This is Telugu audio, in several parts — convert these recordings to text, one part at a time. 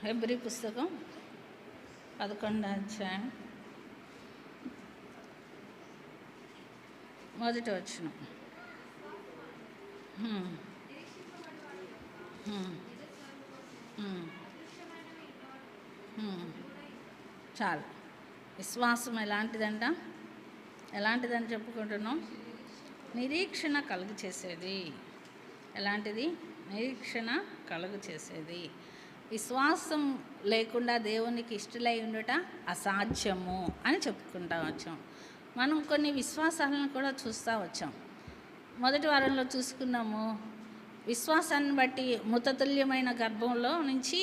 హెబ్రీ పుస్తకం 11వ అధ్యాయం 1వ వచనం. చాలు. విశ్వాసం ఎలాంటిదని చెప్పుకుంటున్నాం? నిరీక్షణ కలుగు చేసేది. ఎలాంటిది? నిరీక్షణ కలుగు చేసేది. విశ్వాసం లేకుండా దేవునికి ఇష్టలై ఉండుట అసాధ్యము అని చెప్పుకుంటా వచ్చాం. మనం కొన్ని విశ్వాసాలను కూడా చూస్తూ వచ్చాం. మొదటి వారంలో చూసుకున్నాము. విశ్వాసాన్ని బట్టి మృతతుల్యమైన గర్భంలో నుంచి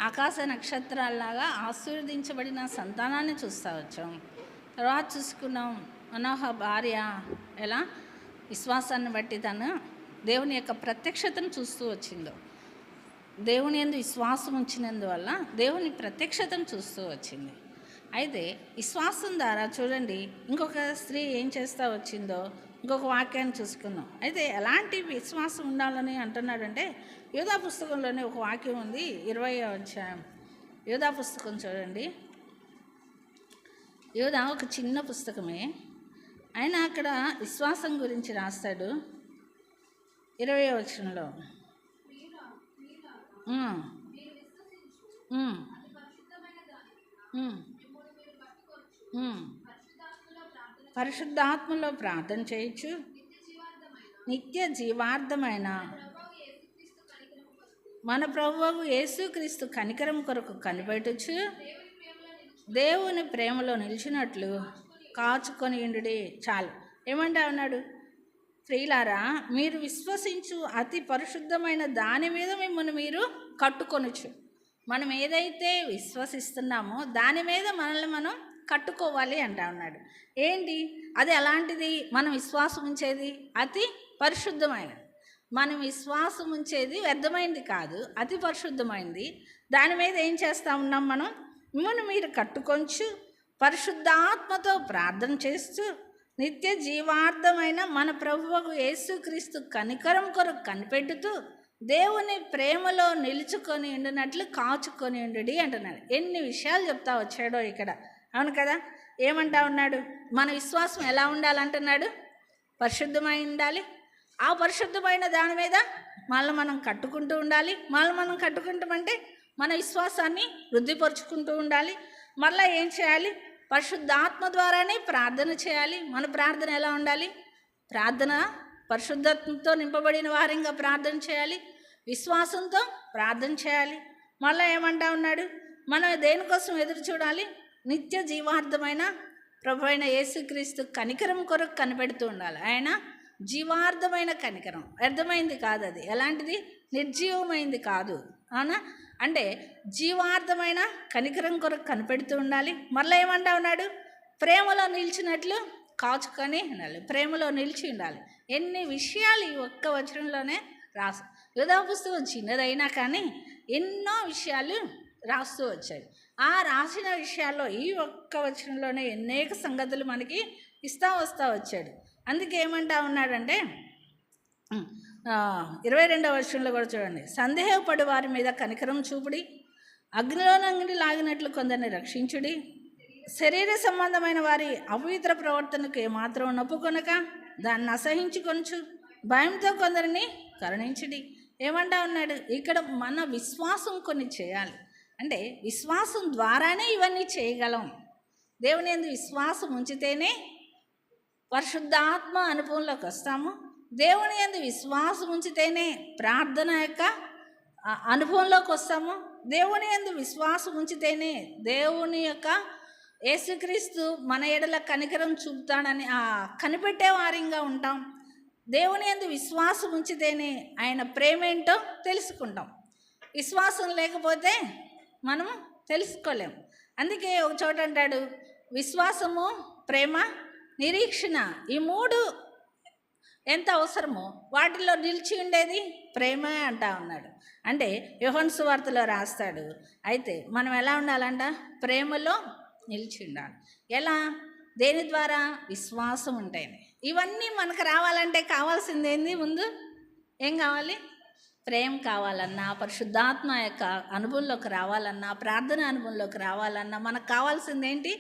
ఆకాశ నక్షత్రాల్లాగా ఆశీర్వదించబడిన సంతానాన్ని చూస్తూ వచ్చాం. తర్వాత చూసుకున్నాం మనోహ భార్య ఎలా విశ్వాసాన్ని బట్టి తను దేవుని యొక్క ప్రత్యక్షతను చూస్తూ వచ్చిందో, దేవుని యందు విశ్వాసం ఉంచినందువల్ల దేవుని ప్రత్యక్షతను చూస్తూ వచ్చింది. అయితే విశ్వాసం ద్వారా చూడండి ఇంకొక స్త్రీ ఏం చేస్తూ వచ్చిందో ఇంకొక వాక్యాన్ని చూసుకుందాం. అయితే ఎలాంటి విశ్వాసం ఉండాలని అంటున్నాడంటే యోధా పుస్తకంలోనే ఒక వాక్యం ఉంది. 20వ అధ్యాయం యోధా పుస్తకం చూడండి. యోధా ఒక చిన్న పుస్తకమే, ఆయన అక్కడ విశ్వాసం గురించి రాస్తాడు. 20వ వచనంలో పరిశుద్ధాత్మలో ప్రార్థన చేయొచ్చు, నిత్య జీవార్థమైన మన ప్రభువు యేసుక్రీస్తు కనికరం కొరకు కనిపెట్టచ్చు, దేవుని ప్రేమలో నిలిచినట్లు కాచుకొని ఉండుడి. చాలు. ఏమంటా ఉన్నాడు? ప్రియులారా, మీరు విశ్వసించు అతి పరిశుద్ధమైన దాని మీద మిమ్మల్ని మీరు కట్టుకొనొచ్చు. మనం ఏదైతే విశ్వసిస్తున్నామో దాని మీద మనల్ని మనం కట్టుకోవాలి అంటా ఉన్నాడు. ఏంటి అది? అలాంటిది మనం విశ్వాసం ఉంచేది అతి పరిశుద్ధమైనది. మనం విశ్వాసం ఉంచేది వ్యర్థమైంది కాదు, అతి పరిశుద్ధమైంది. దాని మీద ఏం చేస్తూ ఉన్నాం? మనం మిమ్మల్ని మీరు కట్టుకొంచు, పరిశుద్ధాత్మతో ప్రార్థన చేస్తూ, నిత్య జీవార్థమైన మన ప్రభువుకు యేసుక్రీస్తు కనికరం కొరకు కనిపెట్టుతూ, దేవుని ప్రేమలో నిలుచుకొని ఉండినట్లు కాచుకొని ఉండు అంటున్నాడు. ఎన్ని విషయాలు చెప్తా వచ్చాడో ఇక్కడ. అవును కదా? ఏమంటా ఉన్నాడు? మన విశ్వాసం ఎలా ఉండాలంటున్నాడు? పరిశుద్ధమై ఉండాలి. ఆ పరిశుద్ధమైన దాని మీద మళ్ళీ మనం కట్టుకుంటూ ఉండాలి. మళ్ళీ మనం కట్టుకుంటామంటే మన విశ్వాసాన్ని వృద్ధిపరుచుకుంటూ ఉండాలి. మళ్ళీ ఏం చేయాలి? పరిశుద్ధాత్మ ద్వారానే ప్రార్థన చేయాలి. మన ప్రార్థన ఎలా ఉండాలి? ప్రార్థన పరిశుద్ధతతో నింపబడిన వారంగా ప్రార్థన చేయాలి, విశ్వాసంతో ప్రార్థన చేయాలి. మళ్ళీ ఏమంటా ఉన్నాడు? మనం దేనికోసం ఎదురు చూడాలి? నిత్య జీవార్థమైన ప్రభు అయిన యేసుక్రీస్తు కనికరం కొరకు కనిపెడుతూ ఉండాలి. ఆయన జీవార్థమైన కనికరం, వ్యర్థమైంది కాదు. అది ఎలాంటిది? నిర్జీవమైంది కాదు. అవునా? అంటే జీవార్థమైన కనికరం కొరకు కనిపెడుతూ ఉండాలి. మళ్ళీ ఏమంటా ఉన్నాడు? ప్రేమలో నిలిచినట్లు కాచుకొని ఉండాలి, ప్రేమలో నిలిచి ఉండాలి. ఎన్ని విషయాలు ఈ ఒక్క వచనంలోనే రాసు. యోధా పుస్తకం చిన్నదైనా కానీ ఎన్నో విషయాలు రాస్తూ వచ్చాయి. ఆ రాసిన విషయాల్లో ఈ ఒక్క వచనంలోనే అనేక సంగతులు మనకి వస్తూ వచ్చాడు. అందుకే ఏమంటా ఉన్నాడంటే 22వ వచనంలో కూడా చూడండి. సందేహపడి వారి మీద కనికరం చూపుడి, అగ్నిలోనంగిని లాగినట్లు కొందరిని రక్షించుడి, శరీర సంబంధమైన వారి అపవిత్ర ప్రవర్తనకు ఏమాత్రం నొప్పుకొనక దాన్ని అసహించుకొనచ్చు, భయంతో కొందరిని కరుణించుడి. ఏమంటా ఉన్నాడు? ఇక్కడ మన విశ్వాసం కొన్ని చేయాలి. అంటే విశ్వాసం ద్వారానే ఇవన్నీ చేయగలం. దేవుని యందు విశ్వాసం ఉంచితేనే పరిశుద్ధాత్మ అనుభవంలోకి వస్తాము. దేవుని యందు విశ్వాసం ఉంచితేనే ప్రార్థన యొక్క అనుభవంలోకి వస్తాము. దేవుని యందు విశ్వాసం ఉంచితేనే దేవుని యొక్క యేసుక్రీస్తు మన ఎడల కనికరం చూపుతాడని కనిపెట్టే వారంగా ఉంటాం. దేవుని యందు విశ్వాసం ఉంచితేనే ఆయన ప్రేమ ఏంటో తెలుసుకుంటాం. విశ్వాసం లేకపోతే మనము తెలుసుకోలేము. అందుకే ఒక చోట అంటాడు, విశ్వాసము, ప్రేమ, నిరీక్షణ, ఈ మూడు ఎంత అవసరమో వాటిలో నిలిచి ఉండేది ప్రేమ అంటా ఉన్నాడు. అంటే యోహాను సువార్తలో రాస్తాడు. అయితే మనం ఎలా ఉండాలంట? ప్రేమలో నిలిచి ఉండాలి. ఎలా? దేని ద్వారా? విశ్వాసం ఉంటేనే. ఇవన్నీ మనకు రావాలంటే కావాల్సింది ఏంది? ముందు ఏం కావాలి? ప్రేమ కావాలన్నా, పరిశుద్ధాత్మ యొక్క అనుభవంలోకి రావాలన్నా, ప్రార్థన అనుభవంలోకి రావాలన్నా మనకు కావాల్సింది ఏంటి?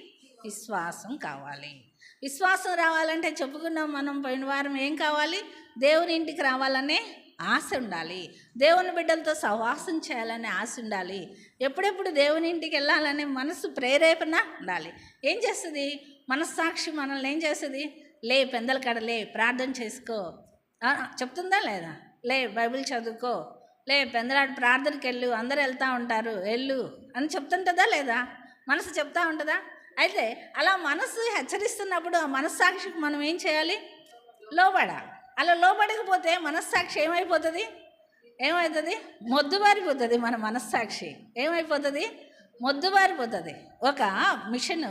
విశ్వాసం కావాలి. విశ్వాసం రావాలంటే చెప్పుకున్నాం మనం పోయిన వారం, ఏం కావాలి? దేవుని ఇంటికి రావాలనే ఆశ ఉండాలి. దేవుని బిడ్డలతో సహవాసం చేయాలనే ఆశ ఉండాలి. ఎప్పుడెప్పుడు దేవుని ఇంటికి వెళ్ళాలనే మనసు ప్రేరేపణ ఉండాలి. ఏం చేస్తుంది? మనస్సాక్షి మనల్ని ఏం చేస్తుంది? లే పెందల కడలే, ప్రార్థన చేసుకో చెప్తుందా లేదా? లే బైబిల్ చదువుకో, లే పెందలాడు ప్రార్థనకి వెళ్ళు, అందరూ వెళ్తూ ఉంటారు వెళ్ళు అని చెప్తుంటుందా లేదా? మనసు చెప్తా ఉంటుందా? అయితే అలా మనసు హెచ్చరిస్తున్నప్పుడు ఆ మనస్సాక్షికి మనం ఏం చేయాలి? లోబడాలి. అలా లోబడకపోతే మనస్సాక్షి ఏమైపోతుంది? మొద్దుబారిపోతుంది. మన మనస్సాక్షి ఏమైపోతుంది? మొద్దుబారిపోతుంది. ఒక మిషన్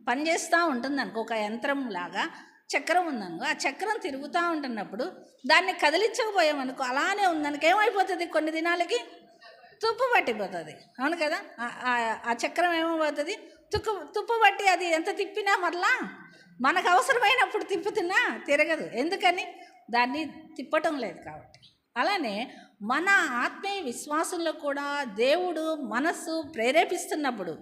పనిచేస్తూ ఉంటుంది అనుకో, ఒక యంత్రం లాగా చక్రం ఉందనుకో, ఆ చక్రం తిరుగుతూ ఉంటున్నప్పుడు దాన్ని కదిలించకపోయామనుకో, అలానే ఉందనుకో ఏమైపోతుంది? కొన్ని దినాలకి తుప్పు పట్టిపోతుంది. అవును కదా? ఆ చక్రం ఏమైపోతుంది? తుప్పు పట్టి అది ఎంత తిప్పినా మరలా మనకు అవసరమైనప్పుడు తిప్పుతున్నా తిరగదు. ఎందుకని? దాన్ని తిప్పటం లేదు కాబట్టి. అలానే మన ఆత్మీయ విశ్వాసంలో కూడా దేవుడు మనస్సు ప్రేరేపిస్తున్నప్పుడు,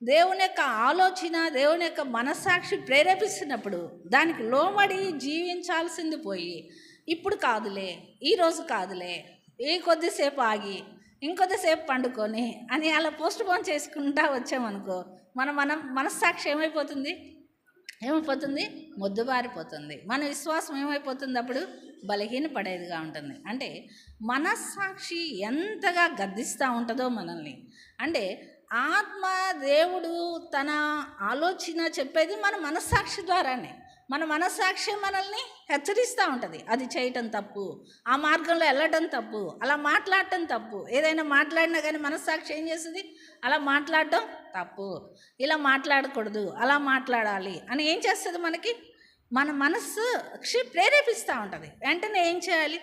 దేవుని యొక్క ఆలోచన, దేవుని యొక్క మనస్సాక్షి ప్రేరేపిస్తున్నప్పుడు దానికి లోబడి జీవించాల్సింది పోయి, ఇప్పుడు కాదులే, ఈరోజు కాదులే, ఈ కొద్దిసేపు ఆగి ఇంకొద్దిసేపు పండుకొని అని అలా పోస్ట్ పోన్ చేసుకుంటా వచ్చామనుకో, మన మనస్సాక్షి ఏమైపోతుంది? మొద్దుబారిపోతుంది. మన విశ్వాసం ఏమైపోతుంది? అప్పుడు బలహీనపడేదిగా ఉంటుంది. అంటే మనస్సాక్షి ఎంతగా గద్దిస్తూ ఉంటుందో మనల్ని. అంటే ఆత్మ దేవుడు తన ఆలోచన చెప్పేది మన మనస్సాక్షి ద్వారానే. మన మనస్సాక్షి మనల్ని హెచ్చరిస్తూ ఉంటుంది. అది చేయటం తప్పు, ఆ మార్గంలో వెళ్ళటం తప్పు, అలా మాట్లాడటం తప్పు. ఏదైనా మాట్లాడినా కానీ మనస్సాక్షి ఏం చేస్తుంది? అలా మాట్లాడటం తప్పు, ఇలా మాట్లాడకూడదు, అలా మాట్లాడాలి అని ఏం చేస్తుంది? మన మనస్సాక్షి ప్రేరేపిస్తూ ఉంటుంది. వెంటనే ఏం చేయాలి?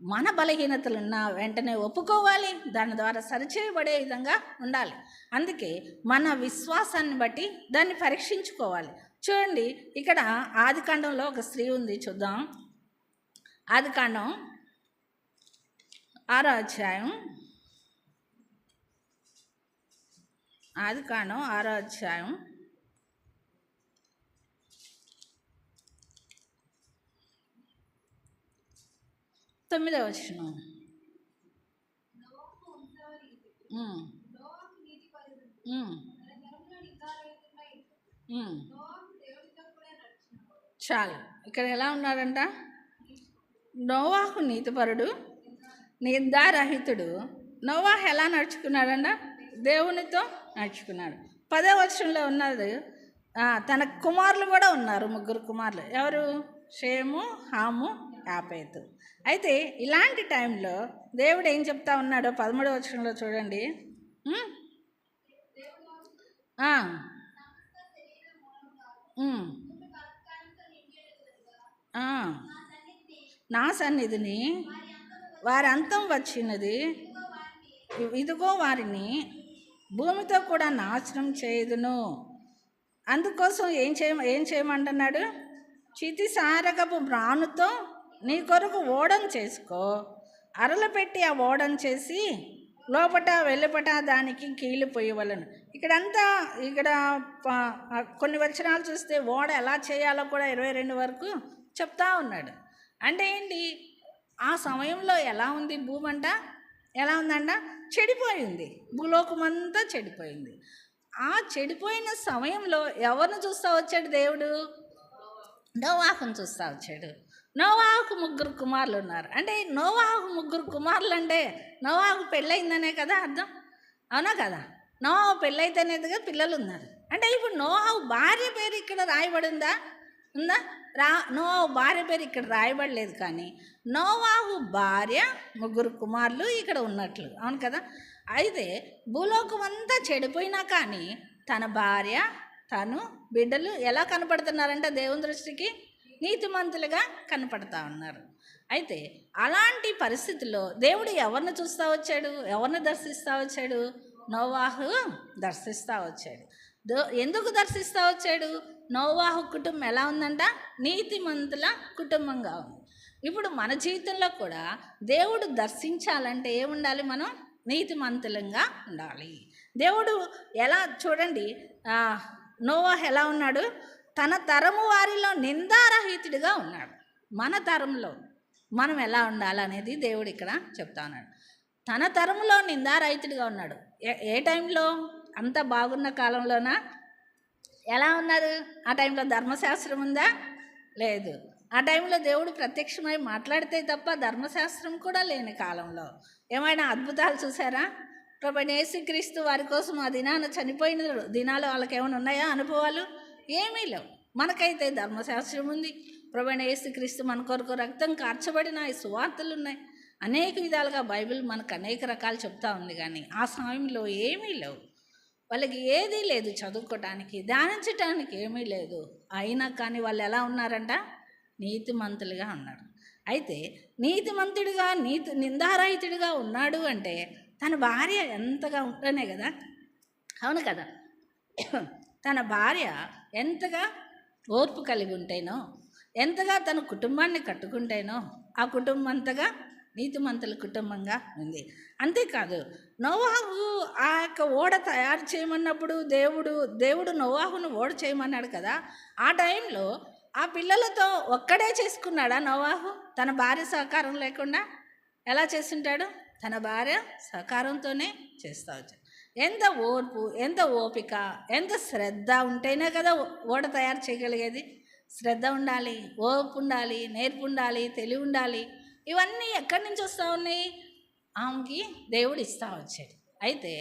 మన బలహీనతలున్నా వెంటనే ఒప్పుకోవాలి, దాని ద్వారా సరిచేయబడే విధంగా ఉండాలి. అందుకే మన విశ్వాసాన్ని బట్టి దాన్ని పరీక్షించుకోవాలి. చూడండి, ఇక్కడ ఆదికాండంలో ఒక స్త్రీ ఉంది, చూద్దాం. ఆదికాండం 6వ అధ్యాయం, ఆదికాండం 6వ అధ్యాయం 9వ వచనం. చాలు. ఇక్కడ ఎలా ఉన్నాడంట? నోవాహు నీతిపరుడు, నిందారహితుడు. నోవాహు ఎలా నడుచుకున్నాడంట? దేవునితో నడుచుకున్నాడు. 10వ వచనంలో ఉన్నది, తన కుమారులు కూడా ఉన్నారు, 3 కుమారులు. ఎవరు? షేము, హాము, యాపేతు. అయితే ఇలాంటి టైంలో దేవుడు ఏం చెప్తా ఉన్నాడో 13వ వచనంలో చూడండి. నా సన్నిధిని వారి అంతం వచ్చినది, ఇదిగో వారిని భూమితో కూడా నాశనం చేయదును. అందుకోసం ఏం చేయమంటున్నాడు? చితిసారకపు బ్రానుతో నీ కొరకు ఓడం చేసుకో, అరలు పెట్టి ఆ ఓడం చేసి లోపట వెలుపట దానికి కీలు పొయ్యవలను. ఇక్కడ కొన్ని వచనాలు చూస్తే ఓడ ఎలా చేయాలో కూడా 22 వరకు చెప్తా ఉన్నాడు. అంటే ఏంటి? ఆ సమయంలో ఎలా ఉంది భూమి అంట? ఎలా ఉందంట? చెడిపోయింది. భూలోకం అంతా చెడిపోయింది. ఆ చెడిపోయిన సమయంలో ఎవరిని చూస్తూ వచ్చాడు దేవుడు? నోవాహును చూస్తూ వచ్చాడు. నోవాహుకు 3 కుమారులు ఉన్నారు. అంటే నోవాహుకు 3 కుమారులు అంటే నోవాహుకు పెళ్ళయిందనే కదా అర్థం, అవునా కదా? నోవాహు పెళ్ళైతేనేదిగా పిల్లలు ఉన్నారు. అంటే ఇప్పుడు నోవాహు భార్య పేరు ఇక్కడ రాయబడిందా? ఉందా? నోవాహు భార్య పేరు ఇక్కడ రాయబడలేదు, కానీ నోవాహు భార్య 3 కుమారులు ఇక్కడ ఉన్నట్లు, అవును కదా? అయితే భూలోకం అంతా చెడిపోయినా కానీ తన భార్య, తను, బిడ్డలు ఎలా కనపడుతున్నారంటే దేవుని దృష్టికి నీతిమంతులుగా కనపడతా ఉన్నారు. అయితే అలాంటి పరిస్థితుల్లో దేవుడు ఎవరిని చూస్తూ వచ్చాడు? ఎవరిని దర్శిస్తూ వచ్చాడు? నోవాహు దర్శిస్తూ వచ్చాడు. ఎందుకు దర్శిస్తూ వచ్చాడు? నోవాహు కుటుంబం ఎలా ఉందంట? నీతిమంతుల కుటుంబంగా ఉంది. ఇప్పుడు మన జీవితంలో కూడా దేవుడు దర్శించాలంటే ఏముండాలి? మనం నీతిమంతులంగా ఉండాలి. దేవుడు ఎలా చూడండి, నోవాహు ఎలా ఉన్నాడు? తన తరము వారిలో నిందారహితుడిగా ఉన్నాడు. మన తరంలో మనం ఎలా ఉండాలనేది దేవుడు ఇక్కడ చెప్తా ఉన్నాడు. తన తరములో నిందారహితుడిగా ఉన్నాడు. ఏ టైంలో? అంత బాగున్న కాలంలోనా? ఎలా ఉన్నారు? ఆ టైంలో ధర్మశాస్త్రం ఉందా? లేదు. ఆ టైంలో దేవుడు ప్రత్యక్షమై మాట్లాడితే తప్ప ధర్మశాస్త్రం కూడా లేని కాలంలో ఏమైనా అద్భుతాలు చూసారా? ప్రభువైన యేసుక్రీస్తు వారి కోసం ఆ దినాన చనిపోయిన దినాలు వాళ్ళకి ఏమైనా ఉన్నాయా అనుభవాలు? ఏమీ లేవు. మనకైతే ధర్మశాస్త్రం ఉంది. ప్రభువైన యేసుక్రీస్తు మన కొరకు రక్తం కార్చబడిన ఈ సువార్తలు ఉన్నాయి. అనేక విధాలుగా బైబిల్ మనకు అనేక రకాలు చెప్తా ఉంది. కానీ ఆ సమయంలో ఏమీ లేవు. వాళ్ళకి ఏదీ లేదు, చదువుకోవటానికి ధ్యానించటానికి ఏమీ లేదు. అయినా కానీ వాళ్ళు ఎలా ఉన్నారంట? నీతిమంతులుగా ఉన్నారు. అయితే నీతిమంతుడిగా నిందారహితుడిగా ఉన్నాడు అంటే తన భార్య ఎంతగా ఉంటేనే కదా. అవును కదా. తన భార్య ఎంతగా ఓర్పు కలిగి ఉంటేనో, ఎంతగా తన కుటుంబాన్ని కట్టుకుంటేనో ఆ కుటుంబం అంతగా నీతిమంతుల కుటుంబంగా ఉంది. అంతేకాదు, నోవాహు ఆ యొక్క ఓడ తయారు చేయమన్నప్పుడు దేవుడు నోవాహును ఓడ చేయమన్నాడు కదా. ఆ టైంలో ఆ పిల్లలతో ఒక్కడే చేసుకున్నాడా నోవాహు? తన భార్య సహకారం లేకుండా ఎలా చేస్తుంటాడు? తన భార్య సహకారంతోనే చేస్తూ వచ్చాడు. ఎంత ఓర్పు, ఎంత ఓపిక, ఎంత శ్రద్ధ ఉంటేనే కదా ఓడ తయారు చేయగలిగేది. శ్రద్ధ ఉండాలి, ఓర్పు ఉండాలి, నేర్పు ఉండాలి, తెలివి ఉండాలి. ఇవన్నీ ఎక్కడి నుంచి వస్తూ ఉన్నాయి? ఆమెకి దేవుడు ఇస్తూ వచ్చాడు. అయితే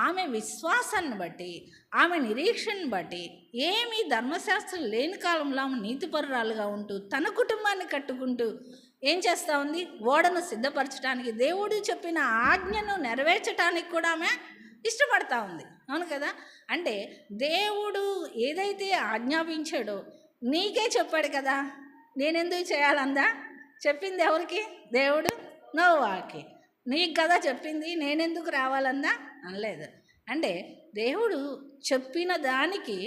ఆమె విశ్వాసాన్ని బట్టి, ఆమె నిరీక్షణను బట్టి, ఏమీ ధర్మశాస్త్రం లేని కాలంలో ఆమె నీతిపరురాలుగా ఉంటూ తన కుటుంబాన్ని కట్టుకుంటూ ఏం చేస్తూ ఉంది? ఓడను సిద్ధపరచడానికి, దేవుడు చెప్పిన ఆజ్ఞను నెరవేర్చడానికి కూడా ఆమె ఇష్టపడతా ఉంది. అవును కదా. అంటే దేవుడు ఏదైతే ఆజ్ఞాపించాడో నీకే చెప్పాడు కదా. నేనెందుకు చేయాలందా? చెప్పింది ఎవరికి? దేవుడు నోవాహుకి. నీకు కదా చెప్పింది, నేనెందుకు రావాలందా అనలేదు. అంటే దేవుడు చెప్పిన దానికి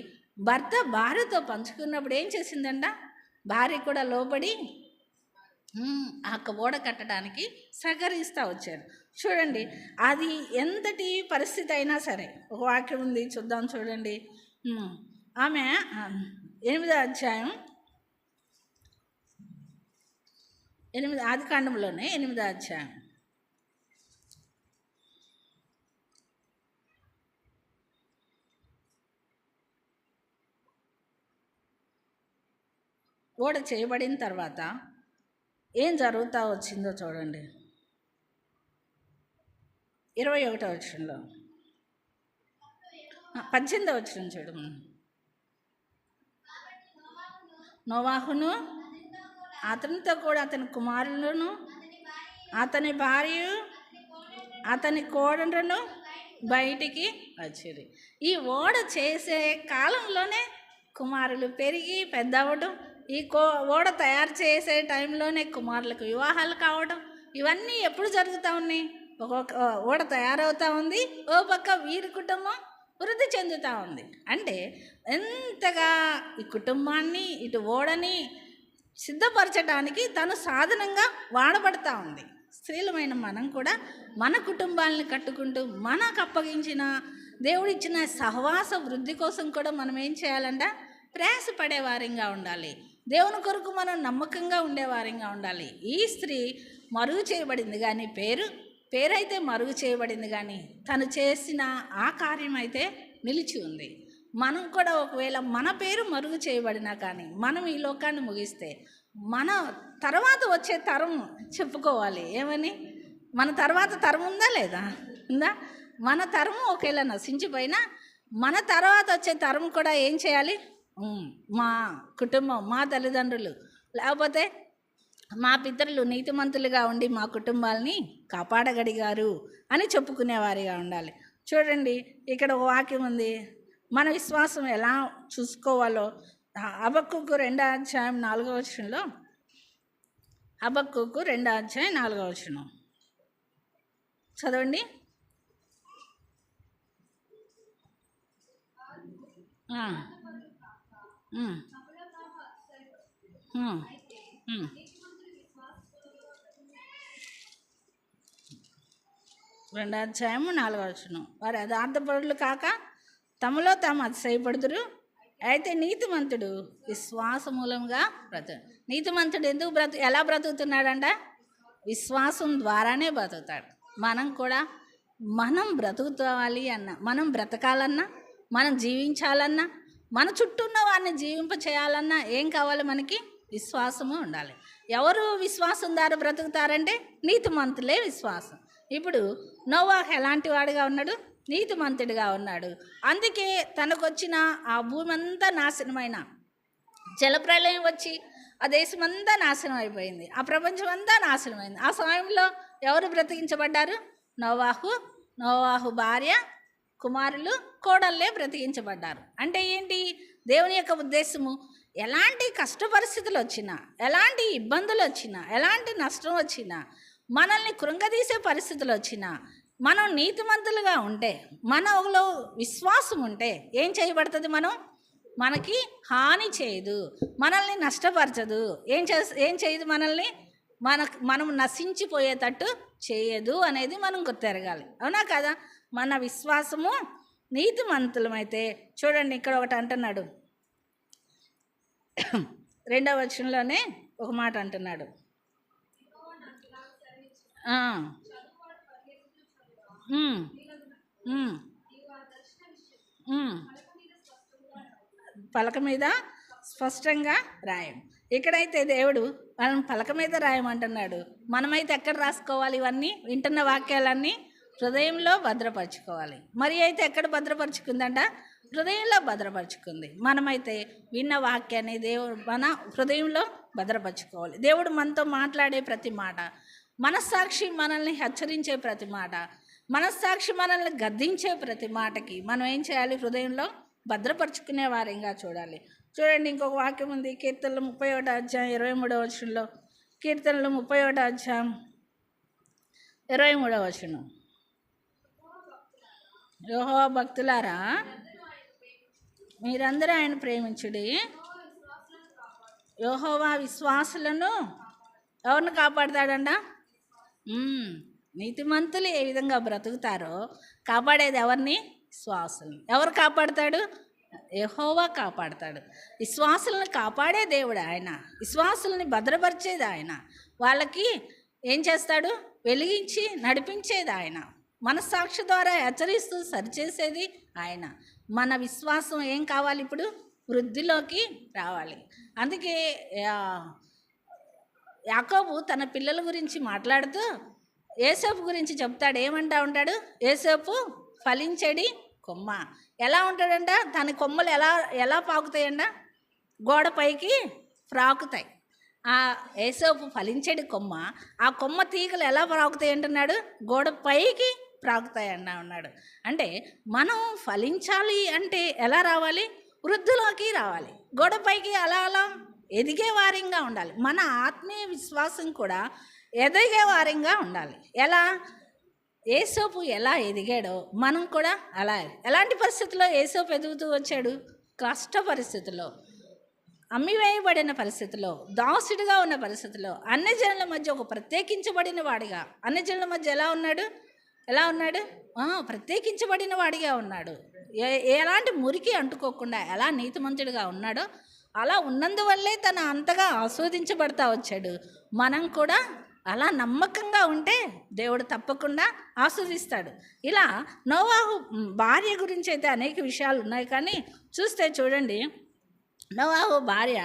భర్త భార్యతో పంచుకున్నప్పుడు ఏం చేసిందంట? భార్య కూడా లోబడి ఆ ఓడ కట్టడానికి సహకరిస్తూ వచ్చారు. చూడండి, అది ఎంతటి పరిస్థితి అయినా సరే. ఒక వాక్యం ఉంది, చూద్దాం చూడండి. ఆమె 8వ అధ్యాయం, ఆదికాండంలోనే 8వ అధ్యాయం ఓడ చేయబడిన తర్వాత ఏం జరుగుతూ వచ్చిందో చూడండి. 21వ వచనంలో, 18వ వచనం చూడు. నోవాహును అతనితో కూడా అతని కుమారులను, అతని భార్య, అతని కోడలను బయటికి వచ్చారు. ఈ ఓడ చేసే కాలంలోనే కుమారులు పెరిగి పెద్ద అవ్వడం, ఈ ఓడ తయారు చేసే టైంలోనే కుమారులకు వివాహాలు కావడం, ఇవన్నీ ఎప్పుడు జరుగుతూ ఉన్నాయి? ఒక్కొక్క ఓడ తయారవుతూ ఉంది, ఓ పక్క వీరి కుటుంబం వృద్ధి చెందుతూ ఉంది. అంటే ఎంతగా ఈ కుటుంబాన్ని, ఇటు ఓడని సిద్ధపరచడానికి తను సాధనంగా వాడబడతా ఉంది. స్త్రీలమైన మనం కూడా మన కుటుంబాలని కట్టుకుంటూ మనకు అప్పగించిన దేవుడిచ్చిన సహవాస వృద్ధి కోసం కూడా మనం ఏం చేయాలంట? ప్రయాసపడే వారంగా ఉండాలి. దేవుని కొరకు మనం నమ్మకంగా ఉండేవారంగా ఉండాలి. ఈ స్త్రీ మరుగు చేయబడింది కానీ పేరైతే మరుగు చేయబడింది కానీ తను చేసిన ఆ కార్యం అయితే నిలిచి ఉంది. మనం కూడా ఒకవేళ మన పేరు మరుగు చేయబడినా కానీ మనం ఈ లోకాన్ని ముగిస్తే మన తర్వాత వచ్చే తరం చెప్పుకోవాలి ఏమని? మన తర్వాత తరం ఉందా లేదా? ఉందా? మన తరము ఒకవేళ నశించిపోయినా మన తర్వాత వచ్చే తరం కూడా ఏం చేయాలి? మా కుటుంబం, మా తల్లిదండ్రులు, లేకపోతే మా పితరులు నీతిమంతులుగా ఉండి మా కుటుంబాలని కాపాడగలిగారు అని చెప్పుకునేవారిగా ఉండాలి. చూడండి, ఇక్కడ ఒక వాక్యం ఉంది. మన విశ్వాసం ఎలా చూసుకోవాలో హబక్కూకు 2వ అధ్యాయం 4వ వచనంలో, హబక్కూకు 2వ అధ్యాయం 4వ వచనం చదవండి. 2:4 వారు యథార్థపరులు కాక తమలో తాము అతిశయపడుదురు, అయితే నీతిమంతుడు విశ్వాస మూలంగా నీతిమంతుడు ఎందుకు ఎలా బ్రతుకుతున్నాడంట? విశ్వాసం ద్వారానే బ్రతుకుతాడు. మనం బ్రతుకుతావాలి అన్నా, మనం బ్రతకాలన్నా, మనం జీవించాలన్నా, మన చుట్టూ ఉన్న వారిని జీవింప చేయాలన్నా ఏం కావాలి? మనకి విశ్వాసము ఉండాలి. ఎవరు విశ్వాసం ద్వారా బ్రతుకుతారంటే నీతిమంతులే విశ్వాసం. ఇప్పుడు నోవాహు ఎలాంటి వాడిగా ఉన్నాడు? నీతిమంతుడిగా ఉన్నాడు. అందుకే తనకొచ్చిన ఆ భూమి అంతా నాశనమైన జలప్రలయం వచ్చి ఆ దేశం అంతా నాశనం అయిపోయింది, ఆ ప్రపంచం అంతా నాశనమైంది. ఆ సమయంలో ఎవరు బ్రతికించబడ్డారు? నోవాహు భార్య, కుమారులు, కోడళ్ళే బ్రతికించబడ్డారు. అంటే ఏంటి? దేవుని యొక్క ఉద్దేశము ఎలాంటి కష్ట పరిస్థితులు వచ్చినా, ఎలాంటి ఇబ్బందులు వచ్చినా, ఎలాంటి నష్టం వచ్చినా, మనల్ని కృంగదీసే పరిస్థితులు వచ్చినా, మనం నీతిమంతులుగా ఉంటే, మనలో విశ్వాసం ఉంటే ఏం చేయబడుతుంది? మనకి హాని చేయదు, మనల్ని నష్టపరచదు. ఏం చేయదు? మనం నశించిపోయేటట్టు చేయదు అనేది మనం గుర్తెరగాలి. అవునా కదా? మన విశ్వాసము నీతిమంతులమైతే చూడండి, ఇక్కడ ఒకటి అంటున్నాడు, 2వ వచనంలోనే ఒక మాట అంటున్నాడు. పలక మీద స్పష్టంగా రాయం. ఇక్కడైతే దేవుడు మనం పలక మీద రాయమంటున్నాడు. మనమైతే ఎక్కడ రాసుకోవాలి? ఇవన్నీ వింటున్న వాక్యాలన్నీ హృదయంలో భద్రపరచుకోవాలి. మరి అయితే ఎక్కడ భద్రపరుచుకుందంట? హృదయంలో భద్రపరుచుకుంది. మనమైతే విన్న వాక్యాన్ని దేవుడు మన హృదయంలో భద్రపరచుకోవాలి. దేవుడు మనతో మాట్లాడే ప్రతి మాట, మనస్సాక్షి మనల్ని హెచ్చరించే ప్రతి మాట, మనస్సాక్షి మనల్ని గద్దించే ప్రతి మాటకి మనం ఏం చేయాలి? హృదయంలో భద్రపరుచుకునే వారంగా చూడాలి. చూడండి, ఇంకొక వాక్యం ఉంది, కీర్తనలు 31వ అధ్యాయం 23వ వచనంలో. కీర్తనలు 31వ అధ్యాయం 23వ వచనం. యెహోవా భక్తులారా, మీరందరూ ఆయన ప్రేమించుడి. యెహోవా విశ్వాసులను ఎవరిని కాపాడుతాడంట? నీతిమంతులు ఏ విధంగా బ్రతుకుతారో కాపాడేది ఎవరిని? విశ్వాసుల్ని. ఎవరు కాపాడుతాడు? యెహోవా కాపాడుతాడు. విశ్వాసులను కాపాడే దేవుడు ఆయన, విశ్వాసుల్ని భద్రపరిచేది ఆయన, వాళ్ళకి ఏం చేస్తాడు? వెలిగించి నడిపించేది ఆయన, మనస్సాక్షి ద్వారా హెచ్చరిస్తూ సరిచేసేది ఆయన. మన విశ్వాసం ఏం కావాలి? ఇప్పుడు వృద్ధిలోకి రావాలి. అందుకే యాకోబు తన పిల్లల గురించి మాట్లాడుతూ యోసేపు గురించి చెప్తాడు. ఏమంటా ఉంటాడు? యోసేపు ఫలించడి కొమ్మ. ఎలా ఉంటాడంట? తన కొమ్మలు ఎలా పాకుతాయంట? గోడ పైకి ప్రాకుతాయి. ఆ యోసేపు ఫలించడి కొమ్మ, ఆ కొమ్మ తీగలు ఎలా ప్రాకుతాయి అంటున్నాడు? గోడ పైకి ప్రాకుతాయి అన్నాడు. అంటే మనం ఫలించాలి అంటే ఎలా రావాలి? వృద్ధిలోకి రావాలి. గోడ పైకి అలా ఎదిగే వారంగా ఉండాలి. మన ఆత్మీయ విశ్వాసం కూడా ఎదిగే వారంగా ఉండాలి. ఎలా? యోసేపు ఎలా ఎదిగాడో మనం కూడా అలా. ఎలాంటి పరిస్థితుల్లో యోసేపు ఎదుగుతూ వచ్చాడు? కష్ట పరిస్థితుల్లో, అమ్మివేయబడిన పరిస్థితిలో, దాసుడిగా ఉన్న పరిస్థితిలో, అన్యజనుల మధ్య ఒక ప్రత్యేకించబడిన వాడిగా, అన్యజనుల మధ్య ఎలా ఉన్నాడు? ప్రత్యేకించబడిన వాడిగా ఉన్నాడు. ఎలాంటి మురికి అంటుకోకుండా ఎలా నీతిమంతుడిగా ఉన్నాడో అలా ఉన్నందువల్లే తను అంతగా ఆస్వాదించబడతా వచ్చాడు. మనం కూడా అలా నమ్మకంగా ఉంటే దేవుడు తప్పకుండా ఆస్వాదిస్తాడు. ఇలా నోవాహు భార్య గురించి అయితే అనేక విషయాలు ఉన్నాయి, కానీ చూస్తే చూడండి, నోవాహు భార్య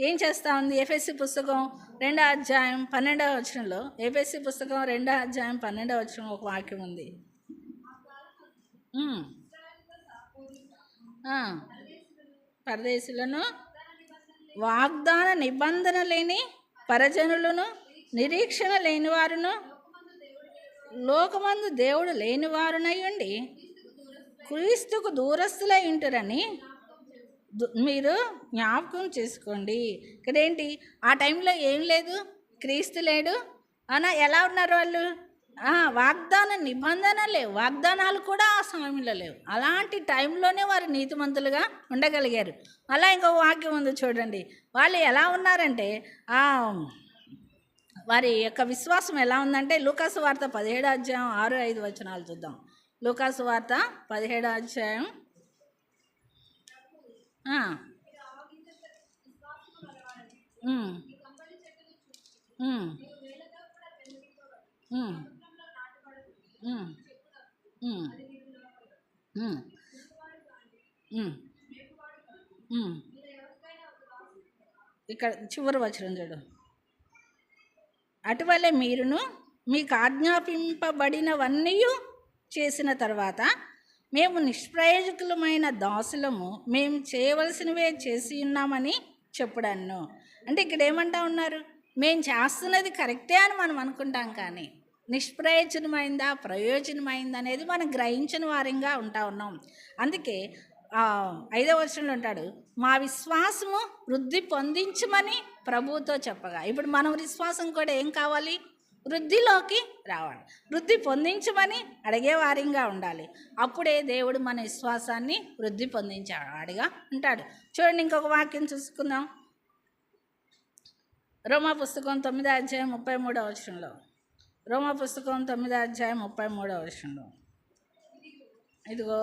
ఏం చేస్తూ ఉంది? ఎఫెసీ పుస్తకం 2వ అధ్యాయం 12వ వచనంలో, ఎఫెసీ పుస్తకం 2వ అధ్యాయం 12వ వచనం ఒక వాక్యం ఉంది. పరదేశులను, వాగ్దాన నిబంధన లేని పరజనులను, నిరీక్షణ లేనివారును, లోకమందు దేవుడు లేనివారునై ఉండి క్రీస్తుకు దూరస్తులై ఉంటారని మీరు జ్ఞాపకం చేసుకోండి. ఇక్కడేంటి? ఆ టైంలో ఏం లేదు, క్రీస్తు లేడు అన్న. ఎలా ఉన్నారు వాళ్ళు? వాగ్దాన నిబంధన లేవు, వాగ్దానాలు కూడా ఆ సమయంలో లేవు. అలాంటి టైంలోనే వారు నీతిమంతులుగా ఉండగలిగారు. అలా ఇంకో వాక్యం ఉంది చూడండి, వాళ్ళు ఎలా ఉన్నారంటే వారి యొక్క విశ్వాసం ఎలా ఉందంటే లూకాసు వార్త 17వ అధ్యాయం 6-5 వచనాలు చూద్దాం. లూకాసు వార్త 17వ అధ్యాయం ఇక్కడ చివరి వచనం చూడు. అటువలే మీరును మీకు ఆజ్ఞాపింపబడినవన్నీ చేసిన తర్వాత మేము నిష్ప్రయోజకులమైన దాసులము, మేము చేయవలసినవే చేసి ఉన్నామని చెప్పుడన్ను. అంటే ఇక్కడ ఏమంటా ఉన్నారు? మేము చేస్తున్నది కరెక్టే అని మనం అనుకుంటాం, కానీ నిష్ప్రయోజనమైందా ప్రయోజనమైందా అనేది మనం గ్రహించిన వారంగా ఉంటా ఉన్నాం. అందుకే 5వ వచనంలో ఉంటాడు, మా విశ్వాసము వృద్ధి పొందించమని ప్రభువుతో చెప్పగా. ఇప్పుడు మన విశ్వాసం కూడా ఏం కావాలి? వృద్ధిలోకి రావాలి, వృద్ధి పొందించమని అడిగే వారంగా ఉండాలి. అప్పుడే దేవుడు మన విశ్వాసాన్ని వృద్ధి పొందించేవాడిగా ఉంటాడు. చూడండి, ఇంకొక వాక్యం చూసుకుందాం. రోమా పుస్తకం 9వ అధ్యాయం 33వ వచనంలో. రోమా పుస్తకం 9వ అధ్యాయం 33వ వచనంలో, ఇదిగో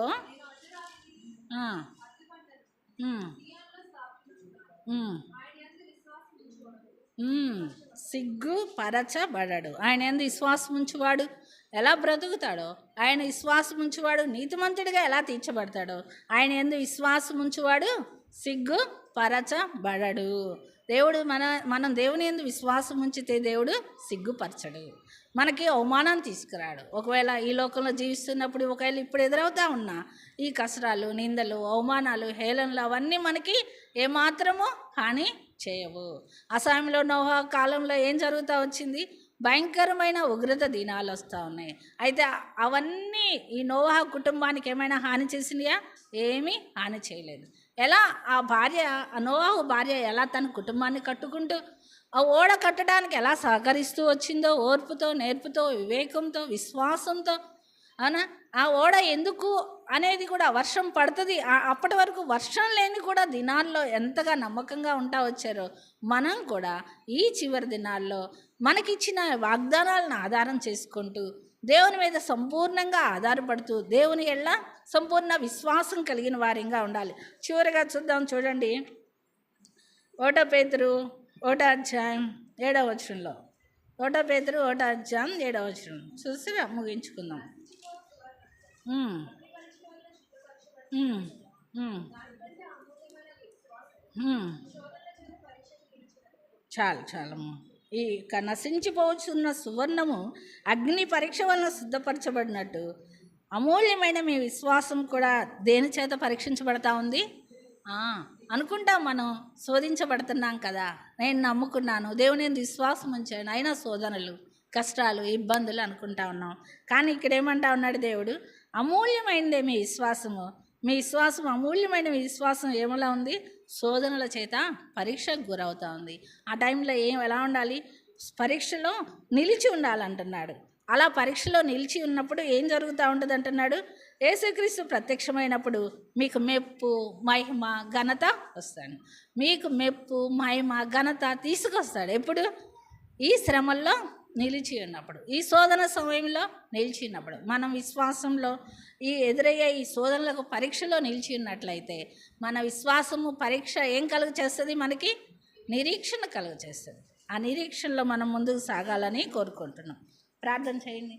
సిగ్గు పరచబడడు. ఆయన యందు విశ్వాసం ఉంచువాడు ఎలా బ్రతుకుతాడో, ఆయన విశ్వాసం ఉంచువాడు నీతిమంతుడిగా ఎలా తీర్చబడతాడో, ఆయన యందు విశ్వాసం ఉంచువాడు సిగ్గు పరచబడడు. దేవుడు మనం దేవుని యందు విశ్వాసం ఉంచితే దేవుడు సిగ్గుపరచడు, మనకి అవమానాన్ని తీసుకురాడు. ఒకవేళ ఈ లోకంలో జీవిస్తున్నప్పుడు, ఒకవేళ ఇప్పుడు ఎదురవుతా ఉన్నా ఈ కష్టాలు, నిందలు, అవమానాలు, హేళనలు అవన్నీ మనకి ఏమాత్రమూ హాని చేయవు. ఆ సమయంలో నోహా కాలంలో ఏం జరుగుతూ వచ్చింది? భయంకరమైన ఉగ్రత దినాలు వస్తూ ఉన్నాయి. అయితే అవన్నీ ఈ నోహా కుటుంబానికి ఏమైనా హాని చేసినాయా? ఏమీ హాని చేయలేదు. ఎలా ఆ నోవాహు భార్య ఎలా తన కుటుంబాన్ని కట్టుకుంటూ ఆ ఓడ కట్టడానికి ఎలా సహకరిస్తూ వచ్చిందో, ఓర్పుతో, నేర్పుతో, వివేకంతో, విశ్వాసంతో. అవునా? ఆ ఓడ ఎందుకు అనేది కూడా, వర్షం పడుతుంది, అప్పటి వరకు వర్షం లేని కూడా దినాల్లో ఎంతగా నమ్మకంగా ఉంటా వచ్చారో, మనం కూడా ఈ చివరి దినాల్లో మనకిచ్చిన వాగ్దానాలను ఆధారం చేసుకుంటూ, దేవుని మీద సంపూర్ణంగా ఆధారపడుతూ, దేవుని ఎల్ల సంపూర్ణ విశ్వాసం కలిగిన వారిగా ఉండాలి. చివరిగా చూద్దాం, చూడండి. 1 పేతురు 1వ అధ్యాయం 7వ వచనంలో. 1 పేతురు 1వ అధ్యాయం 7వ వచనం చూసి ముగించుకుందాం. చాలమ్మా. ఈ నశించిపోవచ్చున్న సువర్ణము అగ్ని పరీక్ష వలన శుద్ధపరచబడినట్టు అమూల్యమైన మీ విశ్వాసం కూడా దేని చేత పరీక్షించబడతా ఉంది? అనుకుంటాం మనం శోధించబడుతున్నాం కదా, నేను నమ్ముకున్నాను, దేవుని యందు విశ్వాసం ఉంచాను, అయినా శోధనలు, కష్టాలు, ఇబ్బందులు అనుకుంటా ఉన్నాం. కానీ ఇక్కడ ఏమంటా ఉన్నాడు దేవుడు? అమూల్యమైనదే మీ విశ్వాసము. మీ విశ్వాసం అమూల్యమైన మీ విశ్వాసం ఏమలా ఉంది? శోధనల చేత పరీక్షకు గురవుతూ ఉంది. ఆ టైంలో ఎలా ఉండాలి? పరీక్షలో నిలిచి ఉండాలంటున్నాడు. అలా పరీక్షలో నిలిచి ఉన్నప్పుడు ఏం జరుగుతూ ఉంటుంది అంటున్నాడు? యేసుక్రీస్తు ప్రత్యక్షమైనప్పుడు మీకు మెప్పు, మహిమ, ఘనత వస్తాడు. మీకు మెప్పు, మహిమ, ఘనత తీసుకొస్తాడు. ఎప్పుడు? ఈ శ్రమల్లో నిలిచి ఉన్నప్పుడు, ఈ శోధన సమయంలో నిలిచి ఉన్నప్పుడు. మనం విశ్వాసంలో ఎదురయ్యే ఈ శోధనలకు పరీక్షలో నిలిచి ఉన్నట్లయితే మన విశ్వాసము పరీక్ష ఏం కలుగు చేస్తుంది? మనకి నిరీక్షణ కలుగు చేస్తుంది. ఆ నిరీక్షణలో మనం ముందుకు సాగాలని కోరుకుంటున్నాం. ప్రార్థన చేయండి.